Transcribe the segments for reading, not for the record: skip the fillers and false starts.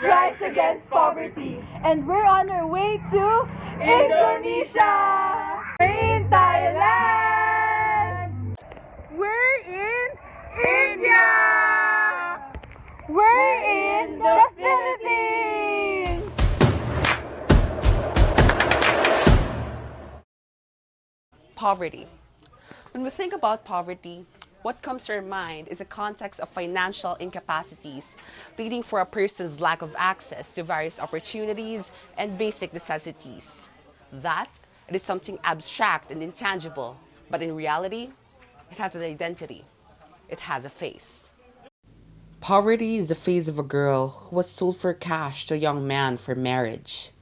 rise against poverty. And we're on our way to Indonesia! We're in Thailand! We're in India! We're in the Philippines! Poverty. When we think about poverty, what comes to our mind is a context of financial incapacities, leading for a person's lack of access to various opportunities and basic necessities. That it is something abstract and intangible, but in reality, it has an identity. It has a face. Poverty is the face of a girl who was sold for cash to a young man for marriage.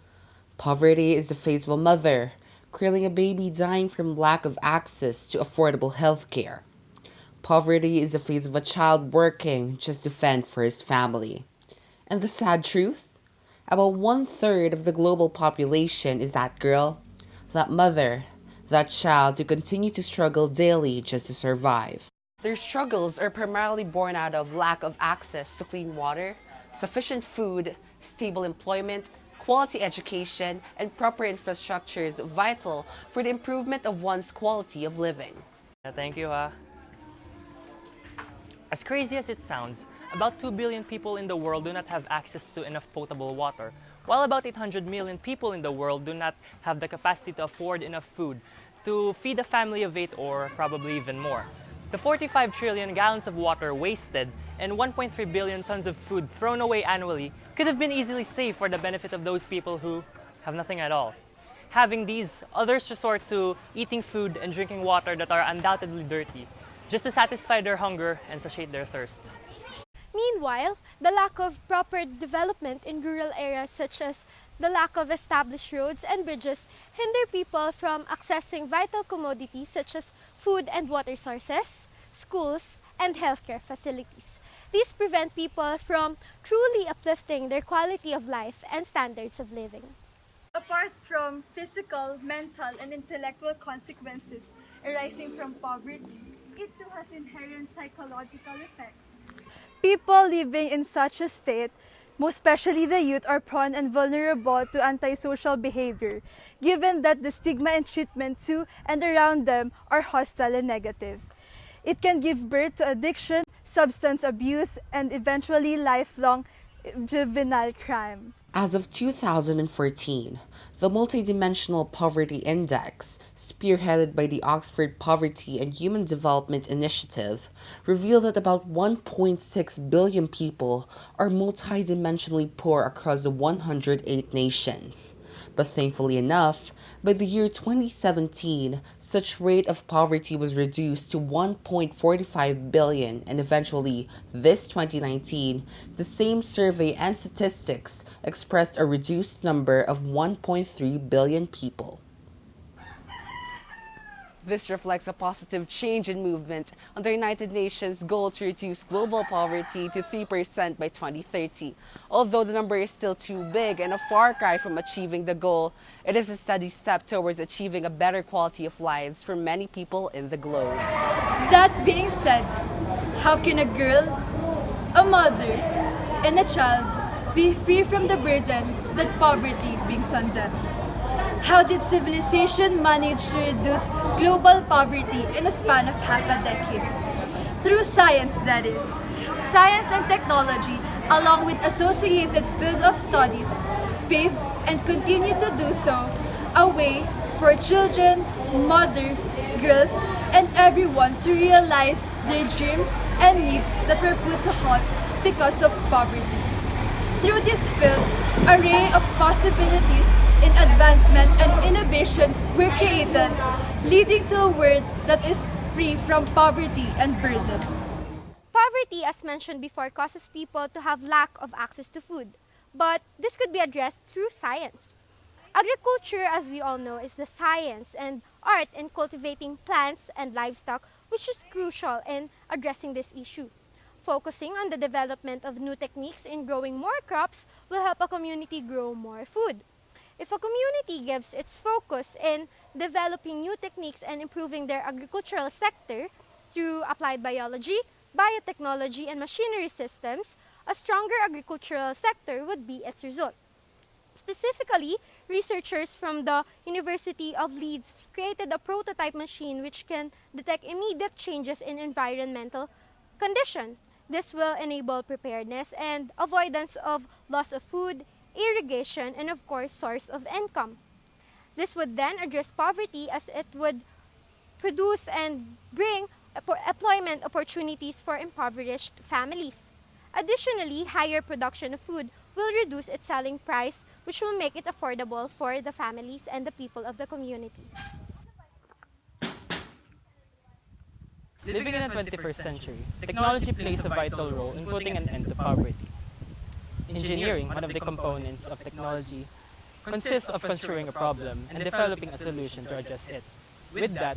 Poverty is the face of a mother cradling a baby dying from lack of access to affordable health care. Poverty is the face of a child working just to fend for his family. And the sad truth? About one-third of the global population is that girl, that mother, that child who continue to struggle daily just to survive. Their struggles are primarily born out of lack of access to clean water, sufficient food, stable employment, quality education, and proper infrastructures vital for the improvement of one's quality of living. Thank you, ha. As crazy as it sounds, about 2 billion people in the world do not have access to enough potable water, while about 800 million people in the world do not have the capacity to afford enough food to feed a family of 8 or probably even more. The 45 trillion gallons of water wasted and 1.3 billion tons of food thrown away annually could have been easily saved for the benefit of those people who have nothing at all. Having these, others resort to eating food and drinking water that are undoubtedly dirty, just to satisfy their hunger and satiate their thirst. Meanwhile, the lack of proper development in rural areas such as the lack of established roads and bridges hinder people from accessing vital commodities such as food and water sources, schools, and healthcare facilities. These prevent people from truly uplifting their quality of life and standards of living. Apart from physical, mental, and intellectual consequences arising from poverty, it too has inherent psychological effects. People living in such a state, most especially the youth, are prone and vulnerable to antisocial behavior, given that the stigma and treatment to and around them are hostile and negative. It can give birth to addiction, substance abuse, and eventually lifelong juvenile crime. As of 2014, the Multidimensional Poverty Index, spearheaded by the Oxford Poverty and Human Development Initiative, revealed that about 1.6 billion people are multidimensionally poor across the 108 nations. But thankfully enough, by the year 2017, such rate of poverty was reduced to 1.45 billion, and eventually, this 2019, the same survey and statistics expressed a reduced number of 1.3 billion people. This reflects a positive change in movement on the United Nations goal to reduce global poverty to 3% by 2030. Although the number is still too big and a far cry from achieving the goal, it is a steady step towards achieving a better quality of lives for many people in the globe. That being said, how can a girl, a mother, and a child be free from the burden that poverty brings on them? How did civilization manage to reduce global poverty in a span of half a decade? Through science, that is. Science and technology, along with associated fields of studies, pave and continue to do so a way for children, mothers, girls, and everyone to realize their dreams and needs that were put to halt because of poverty. Through this field, array of possibilities in advancement and innovation were created, leading to a world that is free from poverty and burden. Poverty, as mentioned before, causes people to have lack of access to food. But this could be addressed through science. Agriculture, as we all know, is the science and art in cultivating plants and livestock, which is crucial in addressing this issue. Focusing on the development of new techniques in growing more crops will help a community grow more food. If a community gives its focus in developing new techniques and improving their agricultural sector through applied biology, biotechnology, and machinery systems, a stronger agricultural sector would be its result. Specifically, researchers from the University of Leeds created a prototype machine which can detect immediate changes in environmental condition. This will enable preparedness and avoidance of loss of food, irrigation, and of course, source of income. This would then address poverty as it would produce and bring employment opportunities for impoverished families. Additionally, higher production of food will reduce its selling price, which will make it affordable for the families and the people of the community. Living in the 21st century, technology plays a vital role in putting an end to poverty. Engineering, one of the components of technology, consists of construing a problem and developing a solution to address it. With that,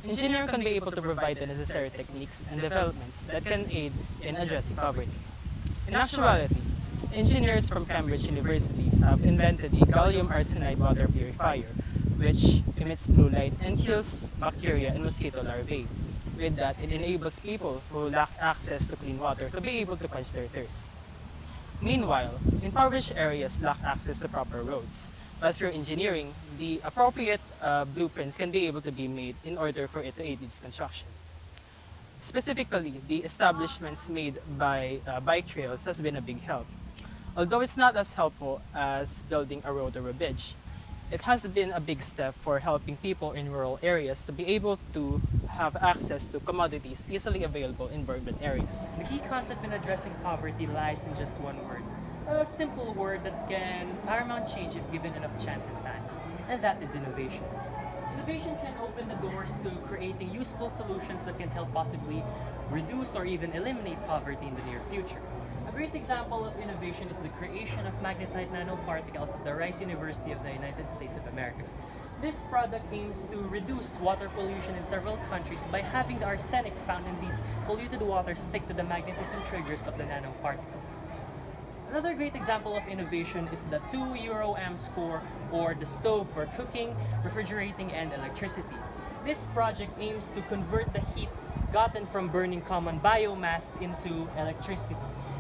engineering can be able to provide the necessary techniques and developments that can aid in addressing poverty. In actuality, engineers from Cambridge University have invented a gallium arsenide water purifier, which emits blue light and kills bacteria and mosquito larvae. With that, it enables people who lack access to clean water to be able to quench their thirst. Meanwhile, impoverished areas lack access to proper roads. But through engineering, the appropriate blueprints can be able to be made in order for it to aid its construction. Specifically, the establishments made by bike trails has been a big help. Although it's not as helpful as building a road or a bridge, it has been a big step for helping people in rural areas to be able to have access to commodities easily available in urban areas. The key concept in addressing poverty lies in just one word. A simple word that can paramount change if given enough chance and time, and that is innovation. Innovation can open the doors to creating useful solutions that can help possibly reduce or even eliminate poverty in the near future. A great example of innovation is the creation of magnetite nanoparticles at the Rice University of the United States of America. This product aims to reduce water pollution in several countries by having the arsenic found in these polluted waters stick to the magnetism triggers of the nanoparticles. Another great example of innovation is the 2 Euro amps core, or the stove for cooking, refrigerating, and electricity. This project aims to convert the heat gotten from burning common biomass into electricity,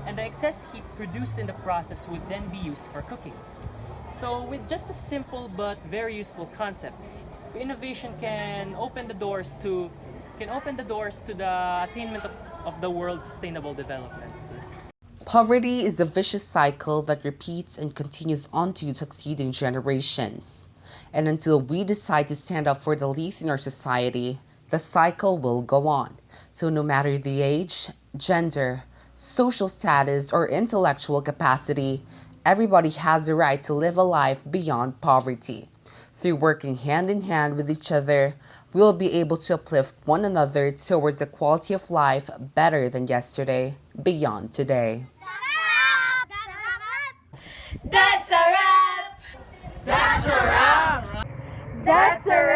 and the excess heat produced in the process would then be used for cooking. So with just a simple but very useful concept, innovation can open the doors to the attainment of the world's sustainable development. Poverty is a vicious cycle that repeats and continues on to succeeding generations. And until we decide to stand up for the least in our society, the cycle will go on. So no matter the age, gender, social status, or intellectual capacity, everybody has the right to live a life beyond poverty. Through working hand in hand with each other, we'll be able to uplift one another towards a quality of life better than yesterday, beyond today. That's a wrap! That's a wrap!